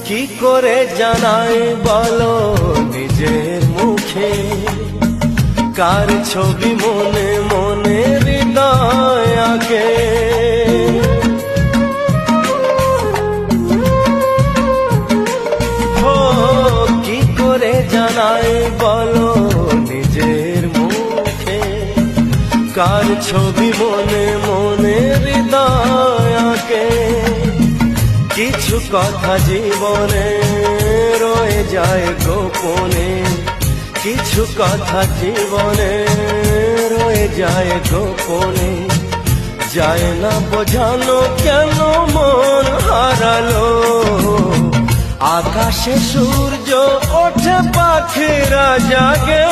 কি করে জানাই বলো নিজের মুখে, কার ছবি মনে মনে হৃদয় আঁকে। কি করে জানাই বলো নিজের মুখে, কার ছবি মনে মনে হৃদয় আঁকে। কিছু কথা জীবনে রয়ে যায় গোপনে, কিছু কথা জীবনে রয়ে যায় গোপনে। যায় না বোঝানো কেন মন হারালো, আকাশে সূর্য ওঠে পাখিরা জাগে।